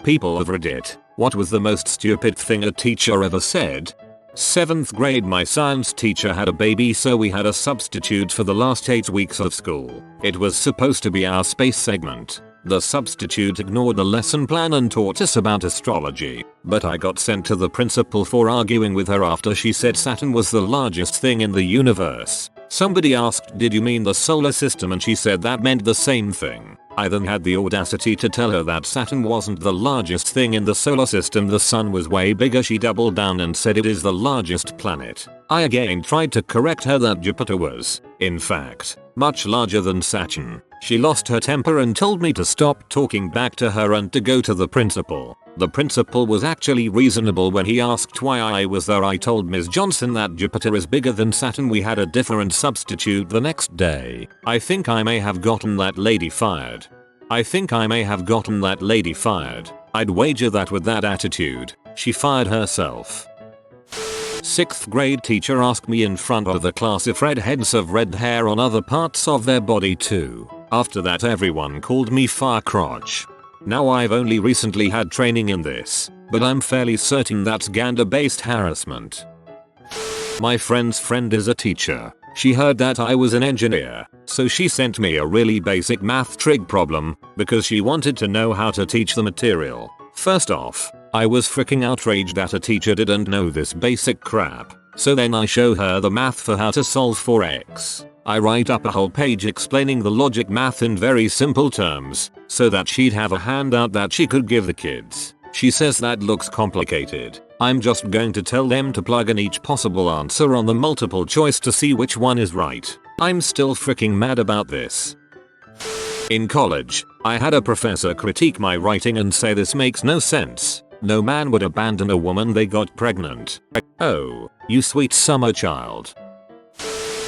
People of Reddit, what was the most stupid thing a teacher ever said? 7th grade, my science teacher had a baby, so we had a substitute for the last 8 weeks of school. It was supposed to be our space segment. The substitute ignored the lesson plan and taught us about astrology, but I got sent to the principal for arguing with her after she said Saturn was the largest thing in the universe. Somebody asked, "Did you mean the solar system?" and she said that meant the same thing. I then had the audacity to tell her that Saturn wasn't the largest thing in the solar system, the sun was way bigger. She doubled down and said it is the largest planet. I again tried to correct her that Jupiter was, in fact, much larger than Saturn. She lost her temper and told me to stop talking back to her and to go to the principal. The principal was actually reasonable when he asked why I was there. I told Ms. Johnson that Jupiter is bigger than Saturn. We had a different substitute the next day. I think I may have gotten that lady fired. I'd wager that with that attitude, she fired herself. 6th grade teacher asked me in front of the class if redheads have red hair on other parts of their body too. After that, everyone called me fire crotch. Now, I've only recently had training in this, but I'm fairly certain that's gender-based harassment. My friend's friend is a teacher. She heard that I was an engineer, so she sent me a really basic math trig problem because she wanted to know how to teach the material. First off, I was freaking outraged that a teacher didn't know this basic crap. So then I show her the math for how to solve for x. I write up a whole page explaining the logic math in very simple terms so that she'd have a handout that she could give the kids. She says that looks complicated. I'm just going to tell them to plug in each possible answer on the multiple choice to see which one is right. I'm still freaking mad about this. In college, I had a professor critique my writing and say this makes no sense. No man would abandon a woman they got pregnant. Oh, you sweet summer child.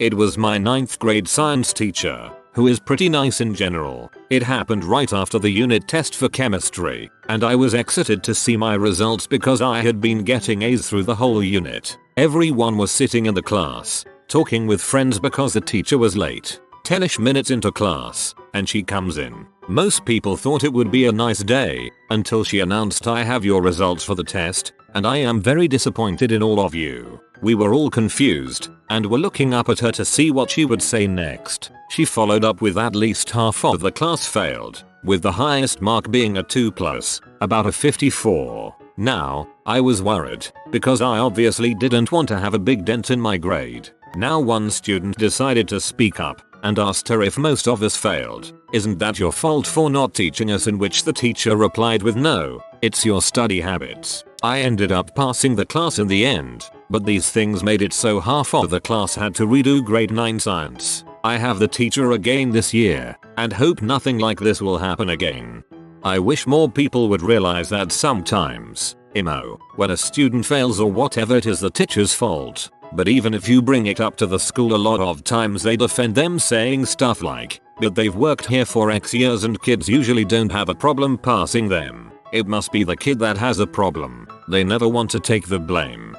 It was my 9th grade science teacher, who is pretty nice in general. It happened right after the unit test for chemistry, and I was excited to see my results because I had been getting A's through the whole unit. Everyone was sitting in the class, talking with friends because the teacher was late. 10ish minutes into class, and she comes in. Most people thought it would be a nice day, until she announced, "I have your results for the test, and I am very disappointed in all of you." We were all confused, and were looking up at her to see what she would say next. She followed up with at least half of the class failed, with the highest mark being a 2+, about a 54. Now, I was worried, because I obviously didn't want to have a big dent in my grade. Now one student decided to speak up, and asked her if most of us failed. "Isn't that your fault for not teaching us?" In which the teacher replied with, "No, it's your study habits." I ended up passing the class in the end, but these things made it so half of the class had to redo grade 9 science. I have the teacher again this year, and hope nothing like this will happen again. I wish more people would realize that sometimes, when a student fails or whatever, it is the teacher's fault. But even if you bring it up to the school, a lot of times they defend them, saying stuff like, "But they've worked here for X years and kids usually don't have a problem passing them. It must be the kid that has a problem." They never want to take the blame.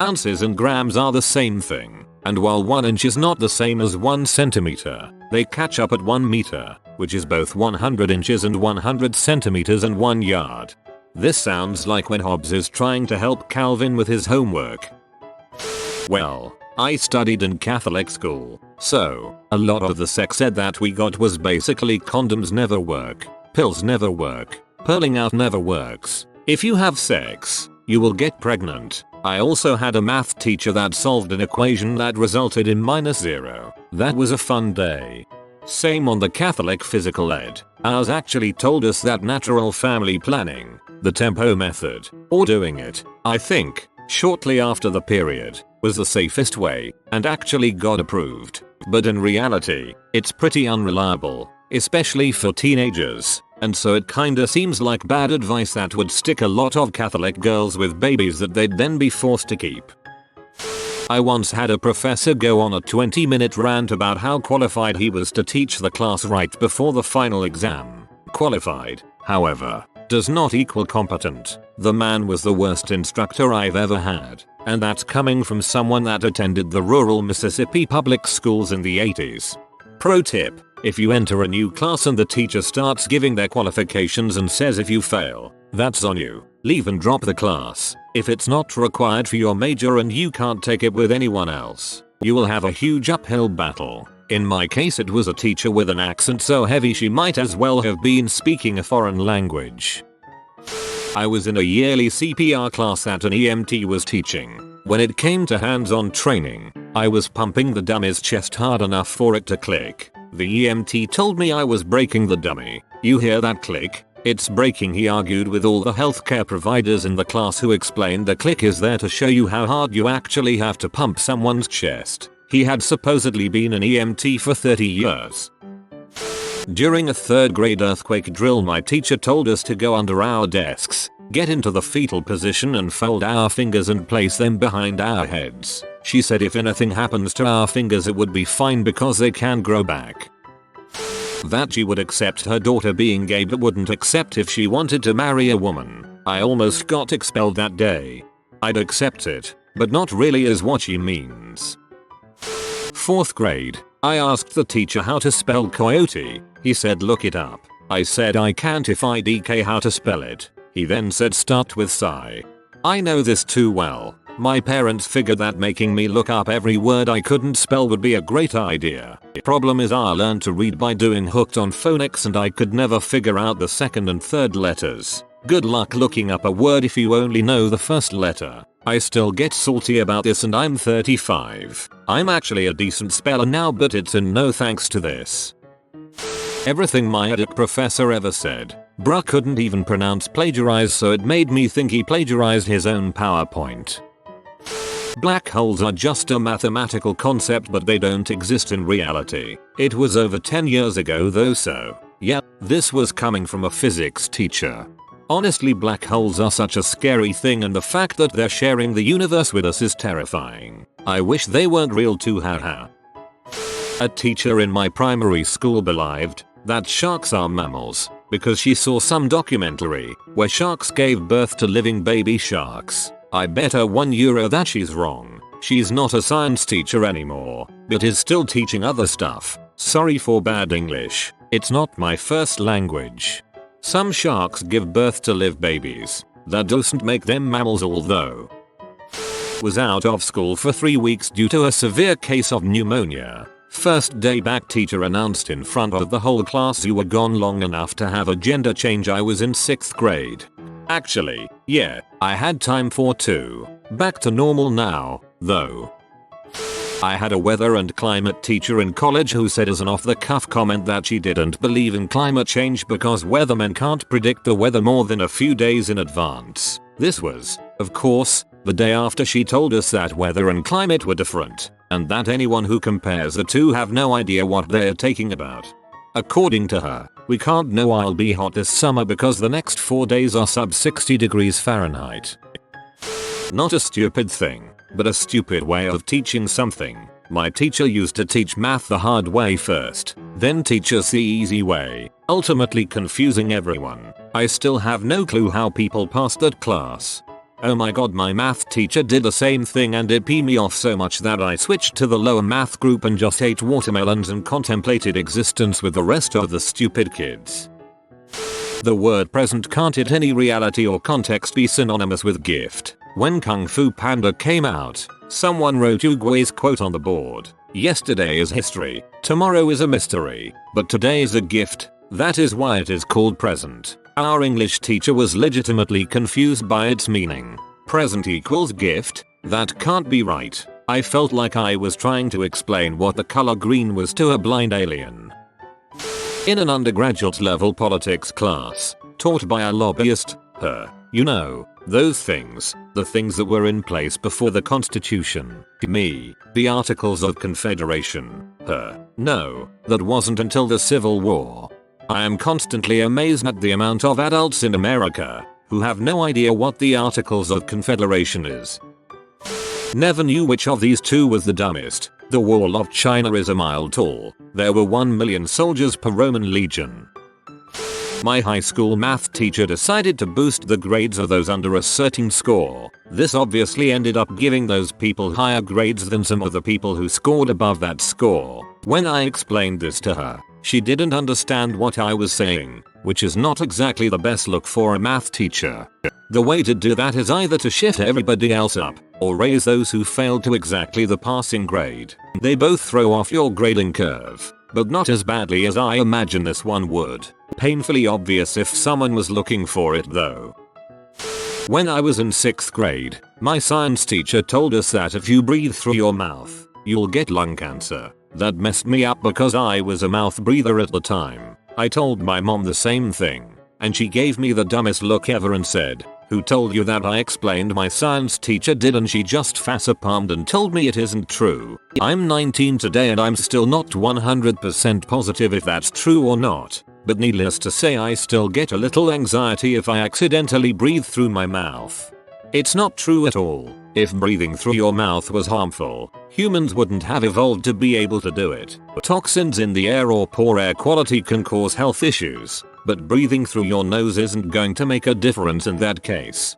Ounces and grams are the same thing, and while 1 inch is not the same as 1 centimeter, they catch up at 1 meter, which is both 100 inches and 100 centimeters and 1 yard. This sounds like when Hobbes is trying to help Calvin with his homework. Well, I studied in Catholic school, so a lot of the sex ed that we got was basically condoms never work, pills never work, pulling out never works. If you have sex, you will get pregnant. I also had a math teacher that solved an equation that resulted in -0. That was a fun day. Same on the Catholic physical ed. Ours actually told us that natural family planning, the tempo method, or doing it, I think, shortly after the period, was the safest way, and actually got approved. But in reality, it's pretty unreliable, especially for teenagers, and so it kinda seems like bad advice that would stick a lot of Catholic girls with babies that they'd then be forced to keep. I once had a professor go on a 20-minute rant about how qualified he was to teach the class right before the final exam. Qualified, however, does not equal competent. The man was the worst instructor I've ever had, and that's coming from someone that attended the rural Mississippi public schools in the 80s. Pro tip: If you enter a new class and the teacher starts giving their qualifications and says if you fail, that's on you. Leave and drop the class. If it's not required for your major and you can't take it with anyone else, you will have a huge uphill battle. In my case it was a teacher with an accent so heavy she might as well have been speaking a foreign language. I was in a yearly CPR class that an EMT was teaching. When it came to hands-on training, I was pumping the dummy's chest hard enough for it to click. The EMT told me I was breaking the dummy. You hear that click? It's breaking, he argued with all the healthcare providers in the class who explained the click is there to show you how hard you actually have to pump someone's chest. He had supposedly been an EMT for 30 years. During a 3rd grade earthquake drill, my teacher told us to go under our desks, get into the fetal position and fold our fingers and place them behind our heads. She said if anything happens to our fingers it would be fine because they can grow back. That she would accept her daughter being gay but wouldn't accept if she wanted to marry a woman. I almost got expelled that day. I'd accept it, but not really is what she means. 4th grade. I asked the teacher how to spell coyote. He said look it up. I said I can't if I DK how to spell it. He then said start with psi. I know this too well. My parents figured that making me look up every word I couldn't spell would be a great idea. Problem is I learned to read by doing Hooked on Phonics and I could never figure out the 2nd and 3rd letters. Good luck looking up a word if you only know the 1st letter. I still get salty about this and I'm 35. I'm actually a decent speller now but it's in no thanks to this. Everything my edit professor ever said. Bruh couldn't even pronounce plagiarize so it made me think he plagiarized his own PowerPoint. Black holes are just a mathematical concept but they don't exist in reality. It was over 10 years ago though so, yeah, this was coming from a physics teacher. Honestly black holes are such a scary thing and the fact that they're sharing the universe with us is terrifying. I wish they weren't real too, haha. A teacher in my primary school believed that sharks are mammals because she saw some documentary where sharks gave birth to living baby sharks. I bet her €1 that she's wrong. She's not a science teacher anymore, but is still teaching other stuff. Sorry for bad English. It's not my first language. Some sharks give birth to live babies. That doesn't make them mammals although. Was out of school for 3 weeks due to a severe case of pneumonia. First day back teacher announced in front of the whole class you were gone long enough to have a gender change. I was in 6th grade. Actually, yeah, I had time for 2. Back to normal now, though. I had a weather and climate teacher in college who said as an off-the-cuff comment that she didn't believe in climate change because weathermen can't predict the weather more than a few days in advance. This was, of course, the day after she told us that weather and climate were different, and that anyone who compares the two have no idea what they're talking about. According to her, we can't know I'll be hot this summer because the next 4 days are sub 60 degrees Fahrenheit. Not a stupid thing, but a stupid way of teaching something. My teacher used to teach math the hard way first, then teach us the easy way, ultimately confusing everyone. I still have no clue how people passed that class. Oh my god, my math teacher did the same thing and it pissed me off so much that I switched to the lower math group and just ate watermelons and contemplated existence with the rest of the stupid kids. The word present can't in any reality or context be synonymous with gift. When Kung Fu Panda came out, someone wrote Uguay's quote on the board. Yesterday is history, tomorrow is a mystery, but today is a gift. That is why it is called present. Our English teacher was legitimately confused by its meaning. Present equals gift? That can't be right. I felt like I was trying to explain what the color green was to a blind alien. In an undergraduate level politics class, taught by a lobbyist, you know, those things, the things that were in place before the Constitution, the Articles of Confederation, no, that wasn't until the Civil War. I am constantly amazed at the amount of adults in America who have no idea what the Articles of Confederation is. Never knew which of these two was the dumbest. The wall of China is a mile tall. There were 1 million soldiers per Roman legion. My high school math teacher decided to boost the grades of those under a certain score. This obviously ended up giving those people higher grades than some of the people who scored above that score. When I explained this to her, She didn't understand what I was saying, which is not exactly the best look for a math teacher. The way to do that is either to shift everybody else up, or raise those who failed to exactly the passing grade. They both throw off your grading curve, but not as badly as I imagine this one would. Painfully obvious if someone was looking for it though. When I was in 6th grade, my science teacher told us that if you breathe through your mouth, you'll get lung cancer. That messed me up because I was a mouth breather at the time. I told my mom the same thing, and she gave me the dumbest look ever and said, "Who told you that?" I explained my science teacher did, and she just face-palmed and told me it isn't true. I'm 19 today and I'm still not 100% positive if that's true or not, but needless to say I still get a little anxiety if I accidentally breathe through my mouth. It's not true at all. If breathing through your mouth was harmful, humans wouldn't have evolved to be able to do it. Toxins in the air or poor air quality can cause health issues, but breathing through your nose isn't going to make a difference in that case.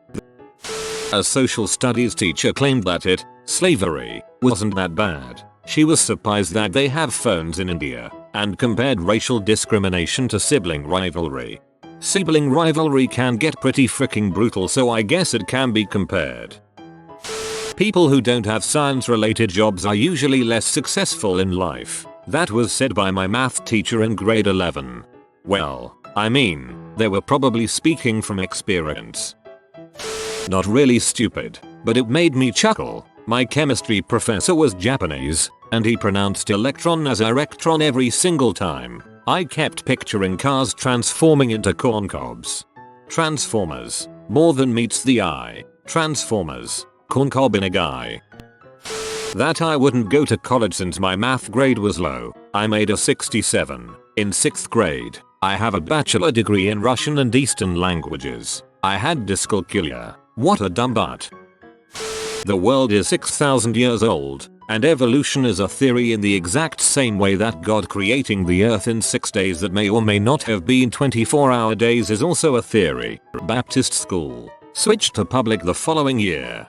A social studies teacher claimed that slavery wasn't that bad. She was surprised that they have phones in India, and compared racial discrimination to sibling rivalry. Sibling rivalry can get pretty freaking brutal, so I guess it can be compared. People who don't have science-related jobs are usually less successful in life. That was said by my math teacher in grade 11. Well, I mean, they were probably speaking from experience. Not really stupid, but it made me chuckle. My chemistry professor was Japanese, and he pronounced electron as erectron every single time. I kept picturing cars transforming into corn cobs. Transformers. More than meets the eye. Transformers. Corn cob in a guy. That I wouldn't go to college since my math grade was low. I made a 67. In 6th grade, I have a bachelor degree in Russian and Eastern languages. I had dyscalculia. What a dumb butt. The world is 6,000 years old, and evolution is a theory in the exact same way that God creating the earth in 6 days that may or may not have been 24-hour days is also a theory. Baptist school. Switched to public the following year.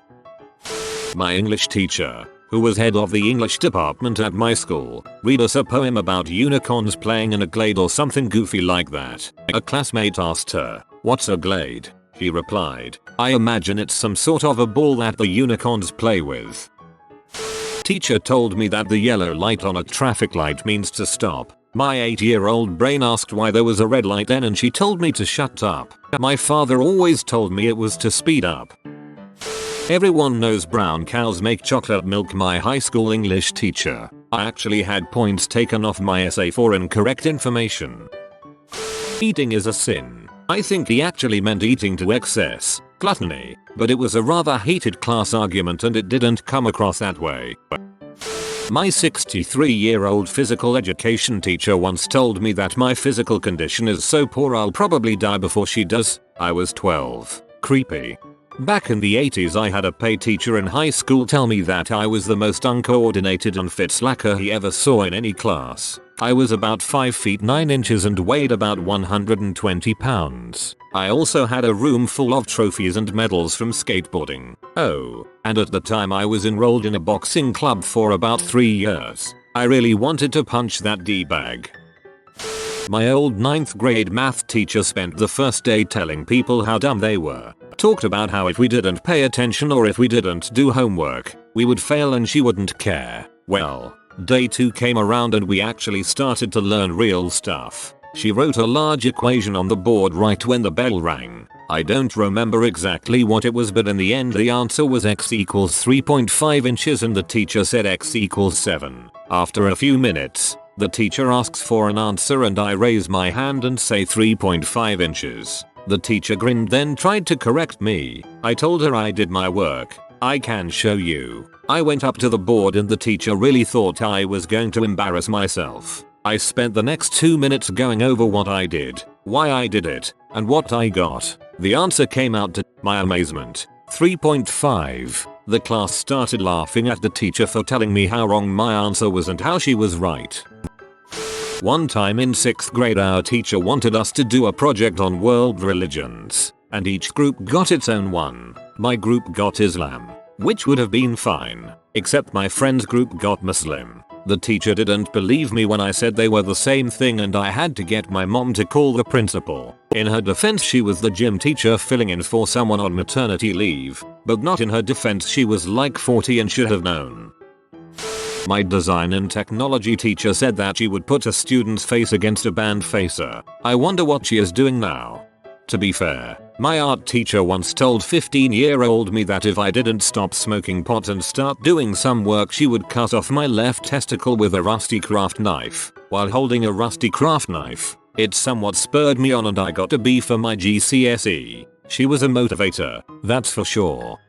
My English teacher, who was head of the English department at my school, read us a poem about unicorns playing in a glade or something goofy like that. A classmate asked her, "What's a glade?" She replied, "I imagine it's some sort of a ball that the unicorns play with." Teacher told me that the yellow light on a traffic light means to stop. My 8-year-old brain asked why there was a red light then, and she told me to shut up. My father always told me it was to speed up. Everyone knows brown cows make chocolate milk. My high school English teacher, I actually had points taken off my essay for incorrect information. Eating is a sin. I think he actually meant eating to excess, gluttony, but it was a rather heated class argument and it didn't come across that way. My 63-year-old physical education teacher once told me that my physical condition is so poor I'll probably die before she does. I was 12. Creepy. Back in the 80s I had a PE teacher in high school tell me that I was the most uncoordinated and fit slacker he ever saw in any class. I was about 5 feet 9 inches and weighed about 120 pounds. I also had a room full of trophies and medals from skateboarding. Oh, and at the time I was enrolled in a boxing club for about 3 years. I really wanted to punch that D-bag. My old 9th grade math teacher spent the first day telling people how dumb they were. Talked about how if we didn't pay attention or if we didn't do homework, we would fail and she wouldn't care. Well, day 2 came around and we actually started to learn real stuff. She wrote a large equation on the board right when the bell rang. I don't remember exactly what it was, but in the end the answer was x equals 3.5 inches and the teacher said x equals 7. After a few minutes, the teacher asks for an answer and I raise my hand and say 3.5 inches. The teacher grinned, then tried to correct me. I told her I did my work. I can show you. I went up to the board and the teacher really thought I was going to embarrass myself. I spent the next 2 minutes going over what I did, why I did it, and what I got. The answer came out to my amazement. 3.5. The class started laughing at the teacher for telling me how wrong my answer was and how she was right. One time in 6th grade our teacher wanted us to do a project on world religions, and each group got its own one. My group got Islam, which would have been fine, except my friend's group got Muslim. The teacher didn't believe me when I said they were the same thing and I had to get my mom to call the principal. In her defense, she was the gym teacher filling in for someone on maternity leave, but not in her defense, she was like 40 and should have known. My design and technology teacher said that she would put a student's face against a band facer. I wonder what she is doing now. To be fair, my art teacher once told 15-year-old me that if I didn't stop smoking pot and start doing some work, she would cut off my left testicle with a rusty craft knife. While holding a rusty craft knife, it somewhat spurred me on and I got a B for my GCSE. She was a motivator, that's for sure.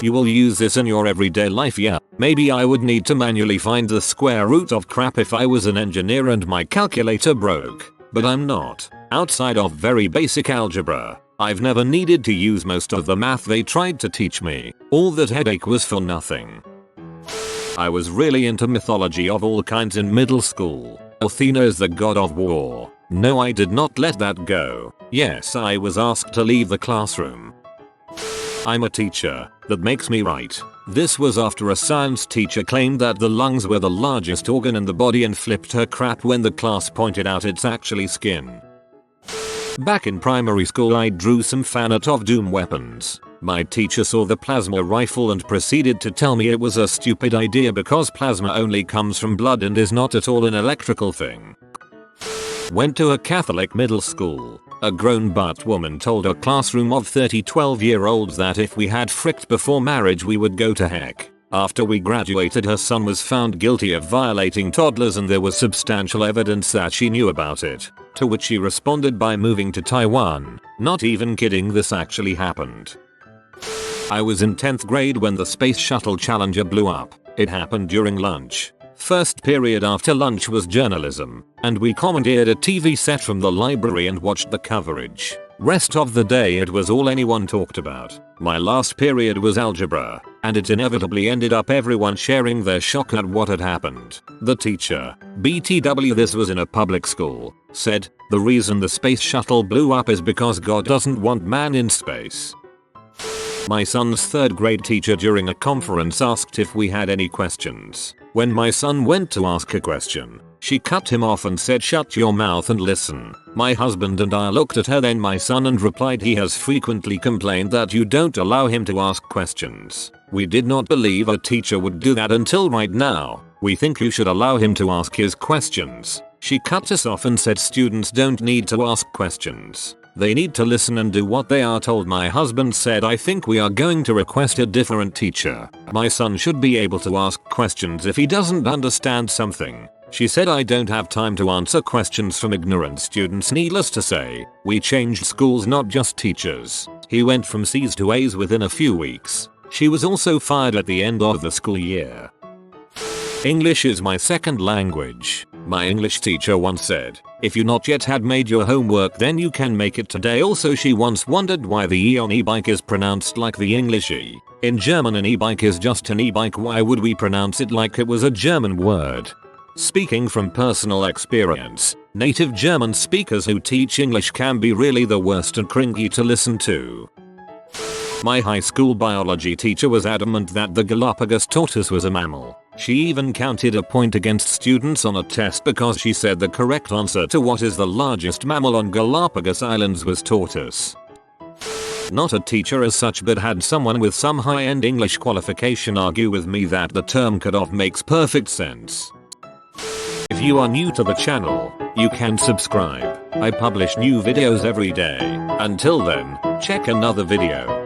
You will use this in your everyday life, yeah. Maybe I would need to manually find the square root of crap if I was an engineer and my calculator broke. But I'm not. Outside of very basic algebra, I've never needed to use most of the math they tried to teach me. All that headache was for nothing. I was really into mythology of all kinds in middle school. Athena is the god of war. No, I did not let that go. Yes, I was asked to leave the classroom. I'm a teacher. That makes me right. This was after a science teacher claimed that the lungs were the largest organ in the body and flipped her crap when the class pointed out it's actually skin. Back in primary school, I drew some fan art of Doom weapons. My teacher saw the plasma rifle and proceeded to tell me it was a stupid idea because plasma only comes from blood and is not at all an electrical thing. Went to a Catholic middle school. A grown butt woman told a classroom of 30 12-year-olds that if we had fricked before marriage we would go to heck. After we graduated, her son was found guilty of violating toddlers and there was substantial evidence that she knew about it. To which she responded by moving to Taiwan. Not even kidding, this actually happened. I was in 10th grade when the Space Shuttle Challenger blew up. It happened during lunch. First period after lunch was journalism, and we commandeered a TV set from the library and watched the coverage. Rest of the day it was all anyone talked about. My last period was algebra, and it inevitably ended up everyone sharing their shock at what had happened. The teacher, BTW, this was in a public school, said, "The reason the space shuttle blew up is because God doesn't want man in space." My son's 3rd grade teacher during a conference asked if we had any questions. When my son went to ask a question, she cut him off and said, "Shut your mouth and listen." My husband and I looked at her, then my son, and replied, "He has frequently complained that you don't allow him to ask questions." We did not believe a teacher would do that until right now. "We think you should allow him to ask his questions." She cut us off and said students don't need to ask questions. They need to listen and do what they are told. My husband said, "I think we are going to request a different teacher. My son should be able to ask questions if he doesn't understand something." She said, "I don't have time to answer questions from ignorant students." Needless to say, we changed schools, not just teachers. He went from C's to A's within a few weeks. She was also fired at the end of the school year. English is my second language. My English teacher once said, "If you not yet had made your homework, then you can make it today." Also, she once wondered why the E on e-bike is pronounced like the English E. In German, an e-bike is just an e-bike. Why would we pronounce it like it was a German word? Speaking from personal experience, native German speakers who teach English can be really the worst and cringy to listen to. My high school biology teacher was adamant that the Galapagos tortoise was a mammal. She even counted a point against students on a test because she said the correct answer to what is the largest mammal on Galapagos Islands was tortoise. Not a teacher as such, but had someone with some high-end English qualification argue with me that the term cut-off makes perfect sense. If you are new to the channel, you can subscribe. I publish new videos every day. Until then, check another video.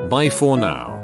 Bye for now.